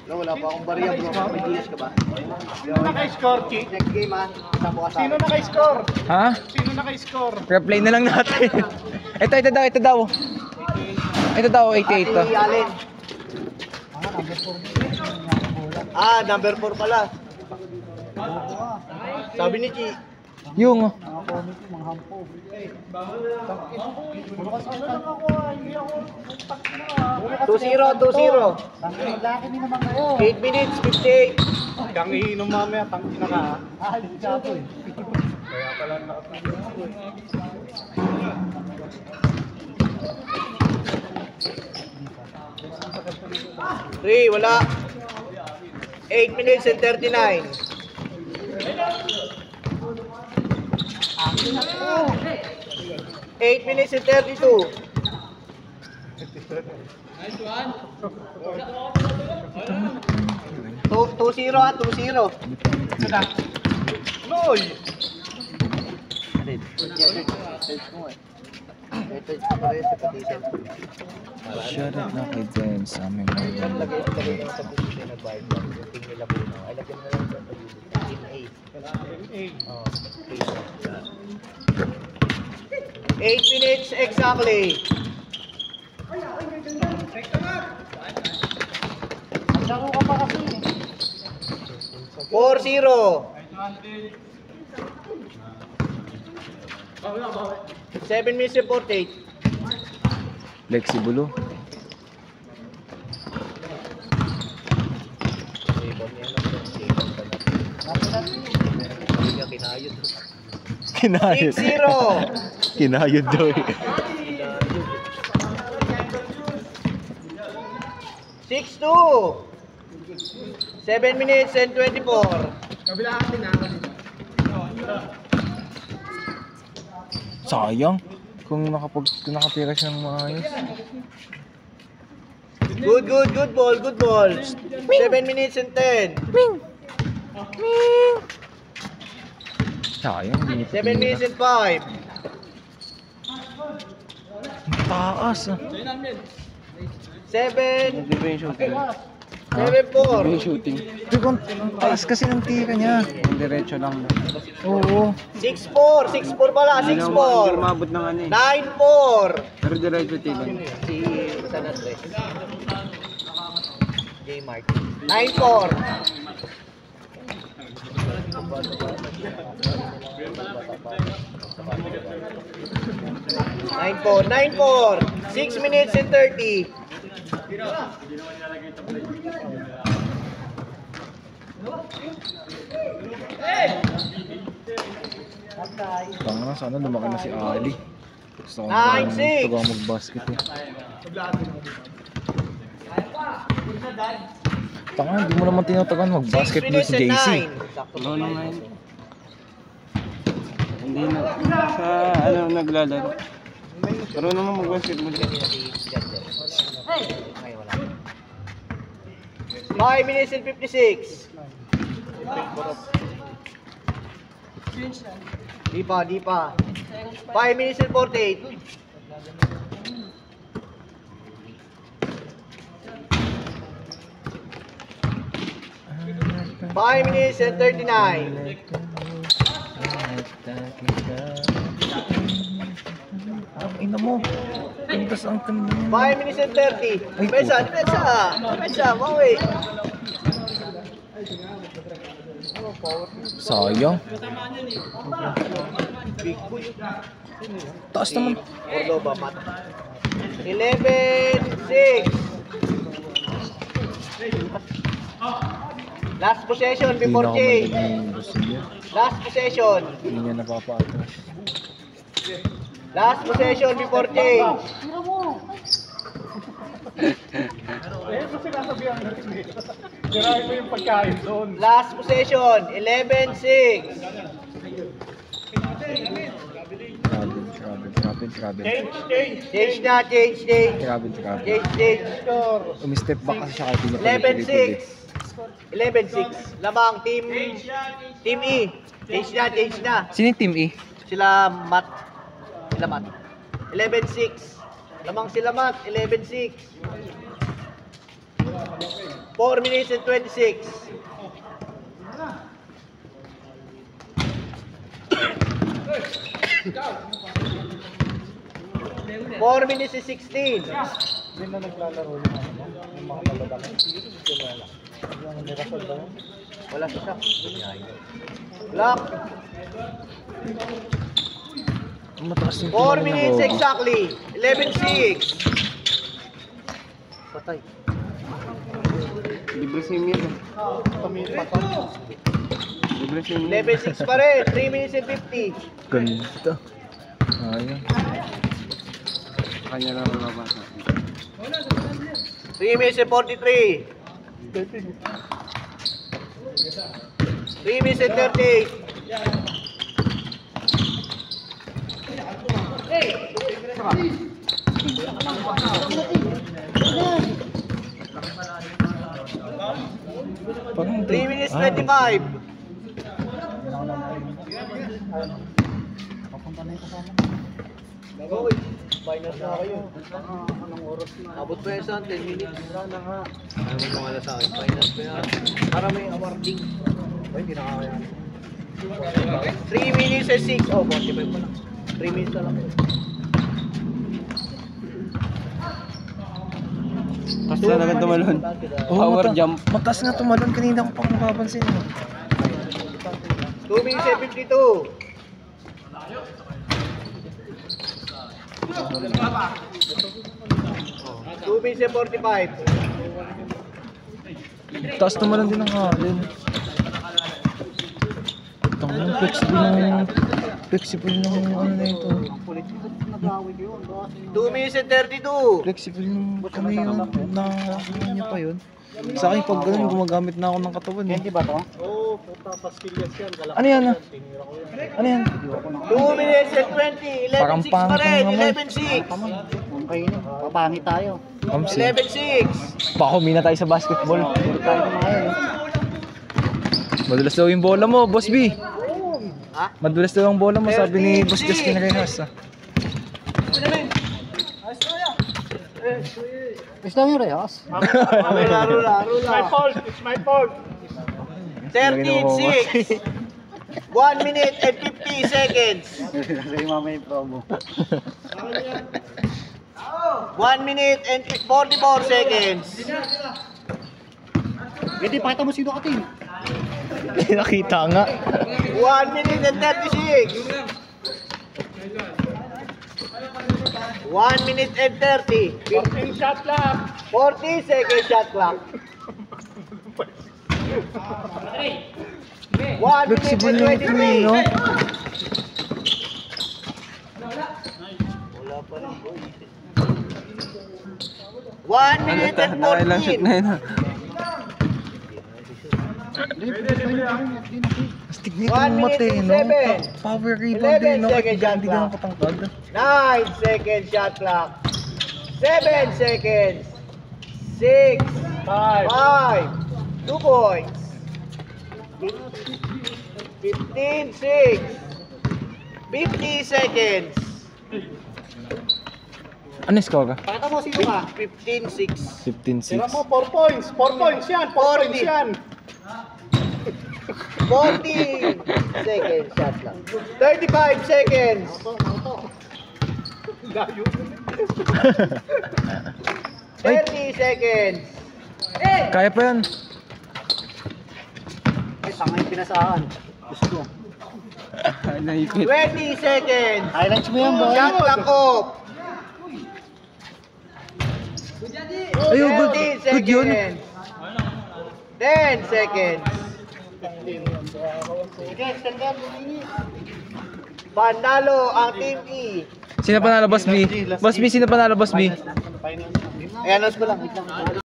No, wala pa akong barya bro. May DS ka ba? Sino naka-score, Chi? Next game ha. Tama ka sa Sino naka-score? Ha? Sino naka-score? Replay na lang natin. ito daw, ito daw. Ito daw, 88 to. Ate Allen. Number 4 pala. Sabi ni Chi. Yung, 2-0. 8 minutes, 58. Kang iinom mamaya, tangina ka. Kaya pala Three, wala. 8 minutes and 39. 8 minutes and 32. Two, 2-0 ha, 2-0. Noy! shut up na kay Jen sa aming mga. Lagay naman sa position na nag-buy. Yung team nila po na. Ay, lagyan mo na lang sa team A. 8 minutes exactly. Laro ka pa kasi. 4-0. 7 minutes and 48. Lexi Bulo. Kinayod. 6-0. Kinayod daw eh. 6-2. 7 minutes and 24. Sayang. Kung nakatira siya ng maayos. Good ball. 7 minutes and 10. Sayang. 7 minutes and 5. Taas ah. 7. 7-4. shooting. Ang taas kasi ng tira niya. Diretso lang. Oo. 6-4 pala. 6-4. Umabot ng ano eh. 9-4. Pero diretso tila. Si San Andres. J. Mark. 9-4. 9-4. 6 minutes and 30. Tanga na, sana lumaki na si Ali. Gusto ko 9-6. mag-basket eh. Tanga, hindi mo naman tinatagan 6 mag-basket dito minutes si and JC. 9. Ano naman? Hindi na. Sa ano naglalaro. Pero naman mag-basketball. 5 minutes and 56. Di pa. 5 minutes and 48. 5 minutes and 39. Ina mo. Kantas ang kanina. 5 minutes and 30. Ay, Depensa. Maui. Sayang. Taas naman. Cordoba, mat. 11-6. Last possession before change. Last possession. Hindi niya napapatras. Last possession before change. Ito sinasabihan natin eh. Sirahin mo yung pagkain doon. Last possession, 11-6. Grabe. Change na. Grabe. Change. Umi-step back kasi siya kahit hindi niya 11-6. Lamang team E. Change na. Sino yung team E? Sila Mat. 11-6. Lamang sila Mat, 11-6. 4 minutes and 26. 4 minutes and 16. Hindi na naglalaro yung yung mga lalaki. Yung nirasol ba yun? Wala siya. Lock. Mataas yung 4 minutes exactly. 11-6. Patay. Libre si Emil. Kami patay. Libre si Emil. 11-6 pa rin. 3 minutes and 50. Ganda. Ayun. Kanya lang mababasa. 3 minutes and 43. 3 minutes and 38. Parang 3 minutes 25. Papunta na yung kasama. Uy, minus na kayo. Anong oras na? Abot pa yan sa 10 minutes. Wala na nga. Ayaw mo wala sa akin. Minus pa yan. Para may awarding. Ay, hindi nakakaya. 3 minutes and 6. Oh, 45 pa lang. 3 minutes na lang. Tapos na naman tumalon. Power jump. Mataas nga tumalon. Kanina ko pa napapansin. 2 minutes and 52. 2 minutes and 45. Taas tumalon din ang halin. Tangin, flexible ng ano na ito. 2 minutes and 32. Flexible ng ano yun, na niya pa yun. Sa akin pag ganun, gumagamit na ako ng katawan eh. Hindi ba to? Oo, puta pastillas yan. Ano yan ah? Ano yan? 2 minutes and 20. Parang 11-6 pa rin. pangit 11-6. Okay na. Papangit tayo. Kamsi. 11-6. Baka humina tayo sa basketball. Puro tayo kumain. Madulas daw yung bola mo, Boss B. Ha? Madulas daw yung bola mo, sabi ni Boss Justin Reyes ah. Gusto mo yung Reyes? Laro. It's my fault. It's my fault. 13-6. 1 minute and 50 seconds. Kasi mama yung promo. 1 minute and 44 seconds. Hindi, pakita mo sino ka, Tim. Hindi nakita nga. 1 minute and 36. 1 minute and 30. 14 shot clock. 40 second shot clock. 1 minute Flexible and ng free, 23. no? Wala pa rin, boy. 1 minute and 14. Astig nito 1 yung mate, minute and no? 7. Power rebounder, 11 no? second shot Hindi clock. ganun katangkad. 9 second shot clock. 7 seconds. 6. 5. 2 points. 15, 6. 50 seconds. Ano yung score ka? Pakita mo sino ka. 15, 6. 15-6. Tira mo, 4 points. 4 points yan. 4 points yan. 40 seconds shot clock. 35 seconds. Layo. 30 seconds. Kaya pa yan. Ay, tanga yung pinasahan. Gusto. 20 seconds. Highlights mo yan, boy. Shot clock off. Ayun, good, 30 good yun. seconds. 10 seconds. Sige, stand up. Panalo ang Team E. Sino panalo, Boss B? Boss B, sino panalo, Boss B? I-announce ko lang.